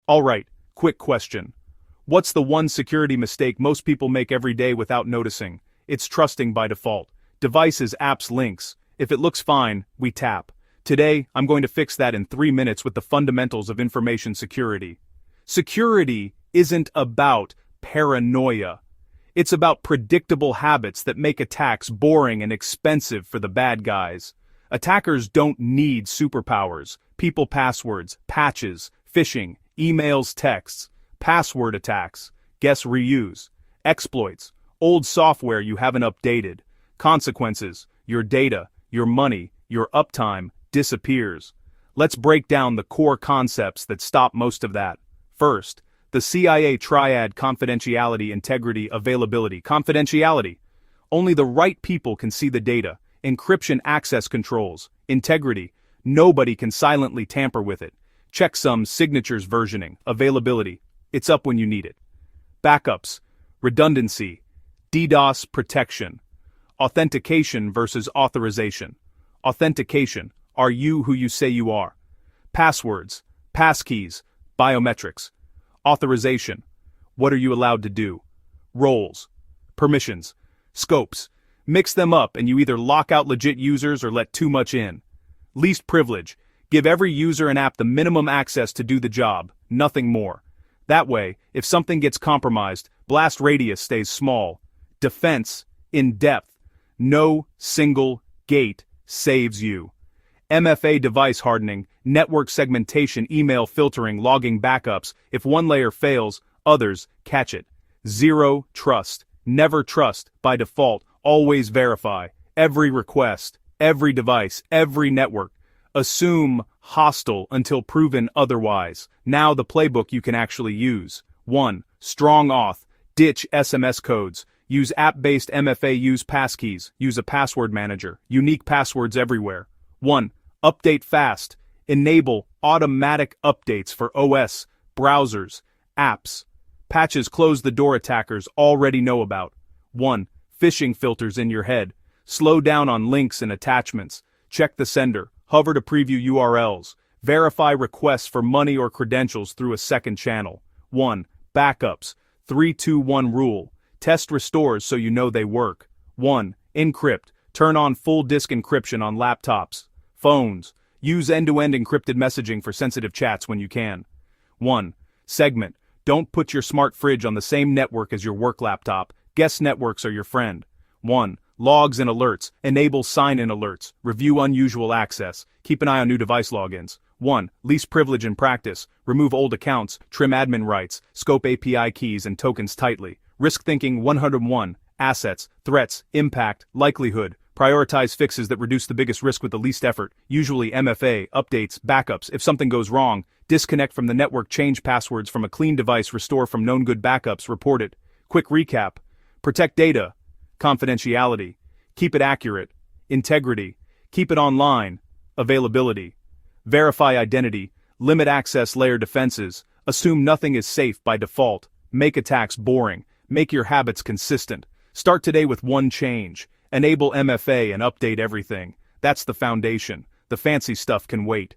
Alright, quick question. What's the one security mistake most people make every day without noticing? It's trusting by default. Devices, apps, links. If it looks fine, we tap. Today, I'm going to fix that in 3 minutes with the fundamentals of information security. Security isn't about paranoia. It's about predictable habits that make attacks boring and expensive for the bad guys. Attackers don't need superpowers, people passwords, patches, phishing, emails, texts, password attacks, guess reuse, exploits, old software you haven't updated, consequences, your data, your money, your uptime, disappears. Let's break down the core concepts that stop most of that. First, the CIA triad: confidentiality, integrity, availability. Confidentiality. Only the right people can see the data. Encryption, access controls. Integrity. Nobody can silently tamper with it. Checksums, signatures, versioning. Availability. It's up when you need it. Backups. Redundancy. DDoS protection. Authentication versus authorization. Authentication. Are you who you say you are? Passwords. Passkeys. Biometrics. Authorization. What are you allowed to do? Roles. Permissions. Scopes. Mix them up and you either lock out legit users or let too much in. Least privilege. Give every user and app the minimum access to do the job, nothing more. That way, if something gets compromised, blast radius stays small. Defense. In depth. No single gate saves you. MFA: device hardening, network segmentation, email filtering, logging backups. If one layer fails, others catch it. Zero trust. Never trust, by default, always verify. Every request, every device, every network. Assume hostile until proven otherwise. Now the playbook you can actually use. 1. Strong auth. Ditch SMS codes. Use app-based MFA. Use passkeys. Use a password manager. Unique passwords everywhere. 1. Update fast. Enable automatic updates for OS, browsers, apps. Patches close the door attackers already know about. 1. Phishing filters in your head. Slow down on links and attachments. Check the sender. Hover to preview URLs. Verify requests for money or credentials through a second channel. 1. Backups. 3-2-1 rule. Test restores so you know they work. 1. Encrypt. Turn on full disk encryption on laptops. Phones. Use end-to-end encrypted messaging for sensitive chats when you can. 1. Segment. Don't put your smart fridge on the same network as your work laptop. Guest networks are your friend. 1. Logs and alerts. Enable sign-in alerts. Review unusual access. Keep an eye on new device logins. 1. Least privilege in practice. Remove old accounts. Trim admin rights. Scope API keys and tokens tightly. Risk thinking 101. Assets, threats, impact, likelihood. Prioritize fixes that reduce the biggest risk with the least effort. Usually MFA, updates, backups. If something goes wrong, disconnect from the network, change passwords from a clean device, restore from known good backups, report it. Quick recap. Protect data. Confidentiality. Keep it accurate. Integrity. Keep it online. Availability. Verify identity. Limit access layer defenses. Assume nothing is safe by default. Make attacks boring. Make your habits consistent. Start today with one change. Enable MFA and update everything. That's the foundation. The fancy stuff can wait.